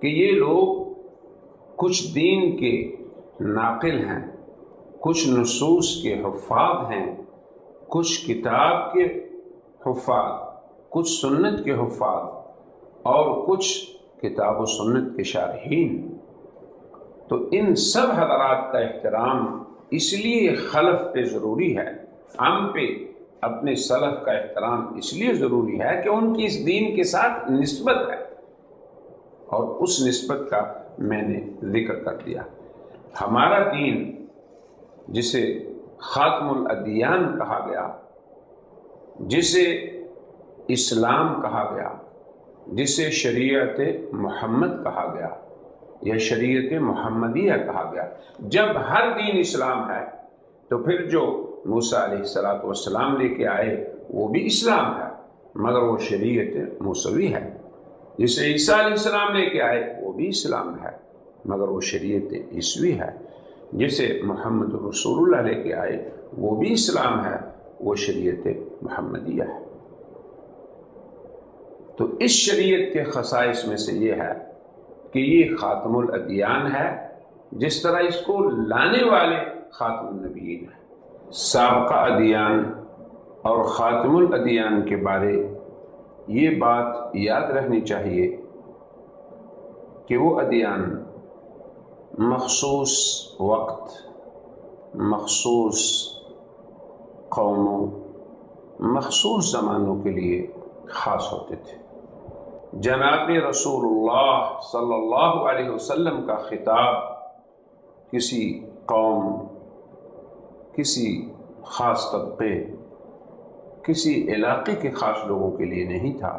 کہ یہ لوگ کچھ دین کے ناقل ہیں، کچھ نصوص کے حفاظ ہیں، کچھ کتاب کے حفاظ، کچھ سنت کے حفاظ، اور کچھ کتاب و سنت کے شارحین۔ تو ان سب حضرات کا احترام اس لیے خلف پہ ضروری ہے، ہم پہ اپنے سلف کا احترام اس لیے ضروری ہے کہ ان کی اس دین کے ساتھ نسبت ہے، اور اس نسبت کا میں نے ذکر کر دیا۔ ہمارا دین جسے خاتم الادیان کہا گیا، جسے اسلام کہا گیا، جسے شریعت محمد کہا گیا یا شریعت محمدیہ کہا گیا، جب ہر دین اسلام ہے تو پھر جو موسیٰ علیہ السلام لے کے آئے وہ بھی اسلام ہے مگر وہ شریعت موسوی ہے، جسے عیسیٰ علیہ السلام لے کے آئے وہ بھی اسلام ہے مگر وہ شریعت عیسوی ہے، جسے محمد رسول اللہ لے کے آئے وہ بھی اسلام ہے، وہ شریعت محمدیہ ہے۔ تو اس شریعت کے خصائص میں سے یہ ہے کہ یہ خاتم الادیان ہے، جس طرح اس کو لانے والے خاتم النبیین ہیں۔ سابقہ ادیان اور خاتم الادیان کے بارے یہ بات یاد رہنی چاہیے کہ وہ ادیان مخصوص وقت، مخصوص قوموں، مخصوص زمانوں کے لیے خاص ہوتے تھے۔ جناب رسول اللہ صلی اللہ علیہ وسلم کا خطاب کسی قوم، کسی خاص طبقے، کسی علاقے کے خاص لوگوں کے لیے نہیں تھا،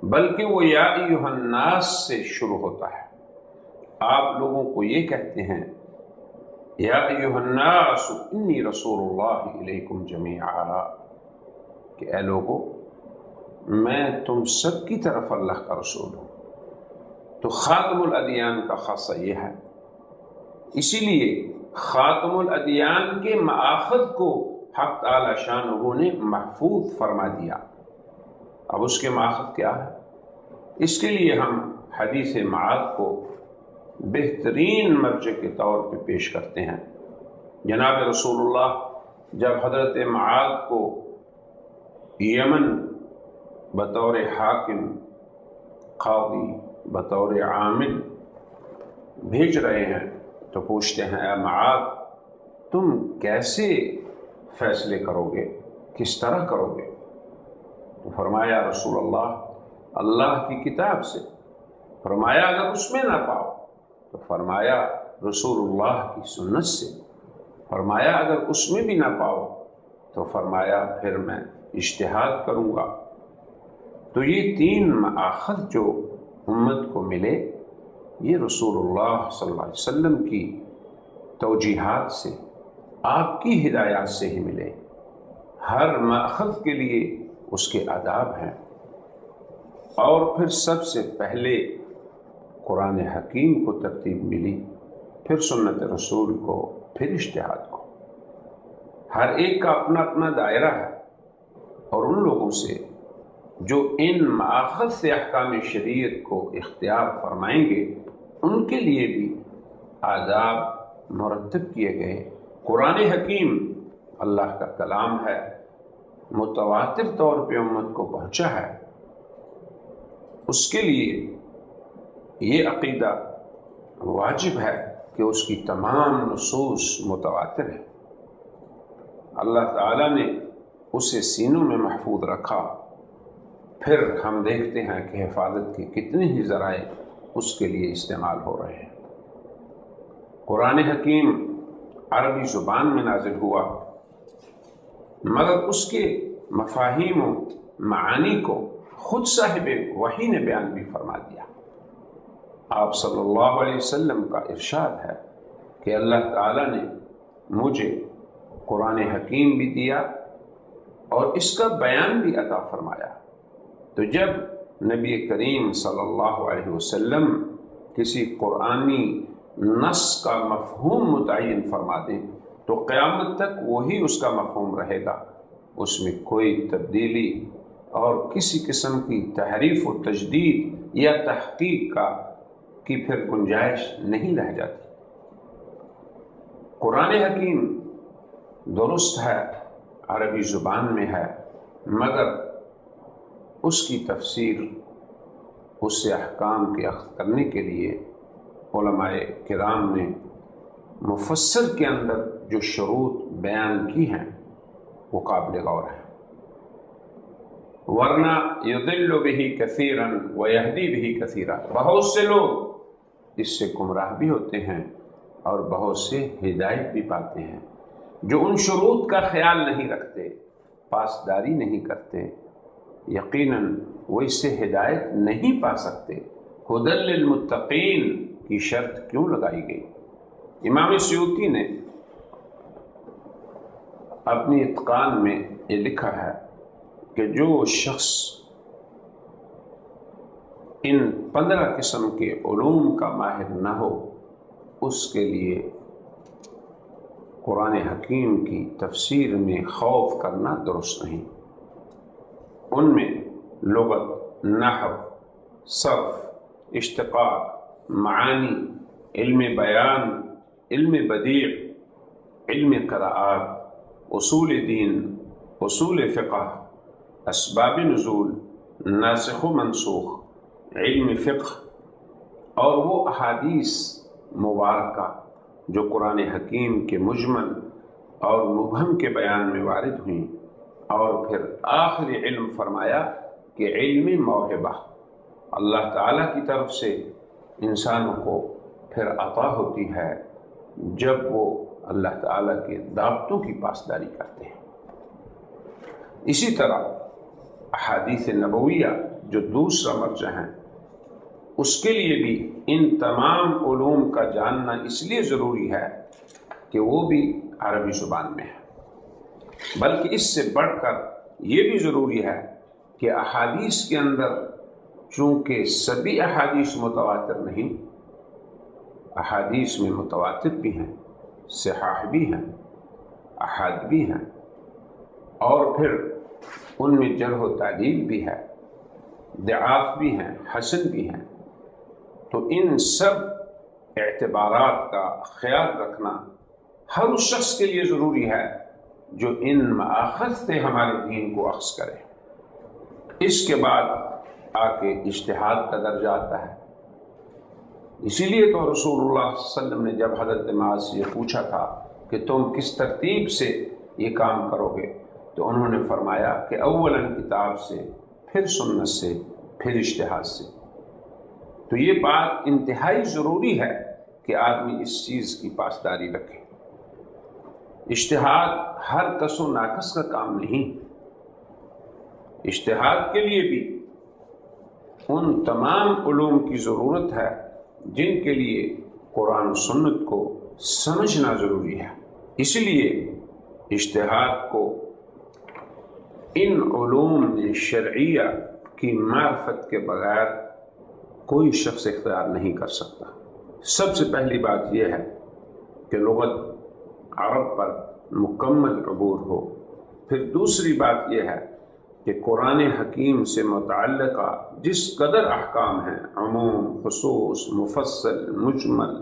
بلکہ وہ یا ایھا الناس سے شروع ہوتا ہے۔ آپ لوگوں کو یہ کہتے ہیں یا ایھا الناس انی رسول اللہ الیکم جمیعا، کہ اے لوگو میں تم سب کی طرف اللہ کا رسول ہوں۔ تو خاتم الادیان کا خاصہ یہ ہے، اسی لیے خاتم الادیان کے مآخذ کو حق تعالی شانہ نے محفوظ فرما دیا۔ اب اس کے مآخذ کیا ہے؟ اس کے لیے ہم حدیث معاذ کو بہترین مرجع کے طور پہ پیش کرتے ہیں۔ جناب رسول اللہ جب حضرت معاذ کو یمن بطور حاکم، قاضی، بطور عامل بھیج رہے ہیں تو پوچھتے ہیں اے معاذ تم کیسے فیصلے کرو گے، کس طرح کرو گے؟ تو فرمایا رسول اللہ کی کتاب سے۔ فرمایا اگر اس میں نہ پاؤ تو فرمایا رسول اللہ کی سنت سے۔ فرمایا اگر اس میں بھی نہ پاؤ تو فرمایا پھر میں اجتہاد کروں گا۔ تو یہ تین مآخذ جو امت کو ملے یہ رسول اللہ صلی اللہ علیہ وسلم کی توجیہات سے، آپ کی ہدایات سے ہی ملے۔ ہر مأخذ کے لیے اس کے آداب ہیں، اور پھر سب سے پہلے قرآن حکیم کو ترتیب ملی، پھر سنت رسول کو، پھر اجتہاد کو۔ ہر ایک کا اپنا اپنا دائرہ ہے، اور ان لوگوں سے جو ان مآخذ سے احکام شریعت کو اختیار فرمائیں گے ان کے لیے بھی آداب مرتب کیے گئے۔ قرآن حکیم اللہ کا کلام ہے، متواتر طور پہ امت کو پہنچا ہے، اس کے لیے یہ عقیدہ واجب ہے کہ اس کی تمام نصوص متواتر ہیں۔ اللہ تعالیٰ نے اسے سینوں میں محفوظ رکھا، پھر ہم دیکھتے ہیں کہ حفاظت کے کتنے ہی ذرائع اس کے لیے استعمال ہو رہے ہیں۔ قرآن حکیم عربی زبان میں نازل ہوا، مگر اس کے مفاہیم و معانی کو خود صاحب وحی نے بیان بھی فرما دیا۔ آپ صلی اللہ علیہ وسلم کا ارشاد ہے کہ اللہ تعالیٰ نے مجھے قرآن حکیم بھی دیا اور اس کا بیان بھی عطا فرمایا۔ تو جب نبی کریم صلی اللہ علیہ وسلم کسی قرآنی نص کا مفہوم متعین فرما دیں تو قیامت تک وہی اس کا مفہوم رہے گا، اس میں کوئی تبدیلی اور کسی قسم کی تحریف و تجدید یا تحقیق کا کی پھر گنجائش نہیں رہ جاتی۔ قرآن حکیم درست ہے، عربی زبان میں ہے، مگر اس کی تفسیر، اس سے احکام کے اخذ کرنے کے لیے علماء کرام نے مفسر کے اندر جو شروط بیان کی ہیں وہ قابل غور ہیں، ورنہ یضل بہ کثیرا ویہدی بہ کثیرا، بہت سے لوگ اس سے گمراہ بھی ہوتے ہیں اور بہت سے ہدایت بھی پاتے ہیں۔ جو ان شروط کا خیال نہیں رکھتے، پاسداری نہیں کرتے، یقیناً وہ اس سے ہدایت نہیں پا سکتے۔ ھدی للمتقین کی شرط کیوں لگائی گئی؟ امام سعید نے اپنی اتقان میں یہ لکھا ہے کہ جو شخص ان 15 قسم کے علوم کا ماہر نہ ہو، اس کے لیے قرآن حکیم کی تفسیر میں خوف کرنا درست نہیں۔ ان میں لغت، نحو، صرف، اشتقاق، معانی، علم بیان، علم بدیع، علم قراءات، اصول دین، اصول فقہ، اسباب نزول، ناسخ و منسوخ، علم فقہ، اور وہ احادیث مبارکہ جو قرآن حکیم کے مجمل اور مبہم کے بیان میں وارد ہوئیں، اور پھر آخری علم فرمایا کہ علم موہبہ اللہ تعالیٰ کی طرف سے انسانوں کو پھر عطا ہوتی ہے جب وہ اللہ تعالیٰ کے ضابطوں کی پاسداری کرتے ہیں۔ اسی طرح احادیث نبویہ جو دوسرا مرجع ہیں، اس کے لیے بھی ان تمام علوم کا جاننا اس لیے ضروری ہے کہ وہ بھی عربی زبان میں ہے، بلکہ اس سے بڑھ کر یہ بھی ضروری ہے کہ احادیث کے اندر چونکہ سبھی احادیث متواتر نہیں، احادیث میں متواتر بھی ہیں، صحاح بھی ہیں، احاد بھی ہیں، اور پھر ان میں جرح و تعدیل بھی ہے، ضعاف بھی ہیں، حسن بھی ہیں۔ تو ان سب اعتبارات کا خیال رکھنا ہر اس شخص کے لیے ضروری ہے جو ان مآخذ سے ہمارے دین کو اخذ کرے۔ اس کے بعد آ کے اجتہاد کا درجہ آتا ہے۔ اسی لیے تو رسول اللہ صلی اللہ علیہ وسلم نے جب حضرت معاذ سے یہ پوچھا تھا کہ تم کس ترتیب سے یہ کام کرو گے، تو انہوں نے فرمایا کہ اولاً کتاب سے، پھر سنت سے، پھر اجتہاد سے۔ تو یہ بات انتہائی ضروری ہے کہ آدمی اس چیز کی پاسداری رکھے۔ اجتہاد ہر کس و ناقص کا کام نہیں، اجتہاد کے لیے بھی ان تمام علوم کی ضرورت ہے جن کے لیے قرآن و سنت کو سمجھنا ضروری ہے۔ اس لیے اجتہاد کو ان علوم شرعیہ کی معرفت کے بغیر کوئی شخص اختیار نہیں کر سکتا۔ سب سے پہلی بات یہ ہے کہ لغت عرب پر مکمل عبور ہو۔ پھر دوسری بات یہ ہے کہ قرآن حکیم سے متعلقہ جس قدر احکام ہیں، عموم، خصوص، مفصل، مجمل،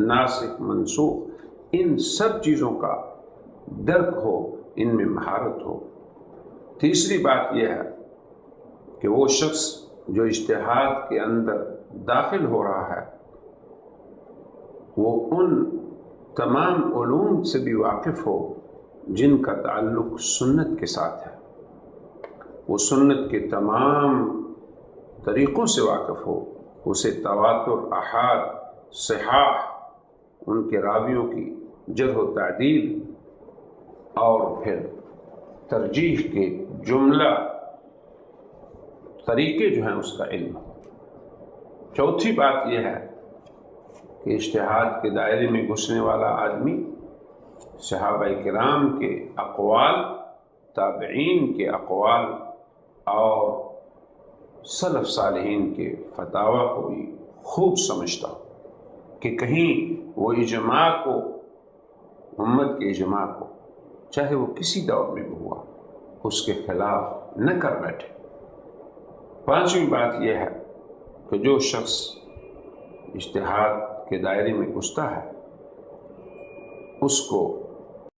ناسخ، منسوخ، ان سب چیزوں کا درک ہو، ان میں مہارت ہو۔ تیسری بات یہ ہے کہ وہ شخص جو اجتہاد کے اندر داخل ہو رہا ہے وہ ان تمام علوم سے بھی واقف ہو جن کا تعلق سنت کے ساتھ ہے، وہ سنت کے تمام طریقوں سے واقف ہو، اسے تواتر، احاد، صحاح، ان کے راویوں کی جرح و تعدیل اور پھر ترجیح کے جملہ طریقے جو ہیں اس کا علم ہو۔ چوتھی بات یہ ہے کہ اجتہاد کے دائرے میں گھسنے والا آدمی صحابہ کرام کے اقوال، تابعین کے اقوال اور سلف صالحین کے فتاوی کو بھی خوب سمجھتا ہو کہ کہیں وہ اجماع کو، امت کے اجماع کو، چاہے وہ کسی دور میں بھی ہوا، اس کے خلاف نہ کر بیٹھے۔ پانچویں بات یہ ہے کہ جو شخص اجتہاد کے دائرے میں گھستا ہے اس کو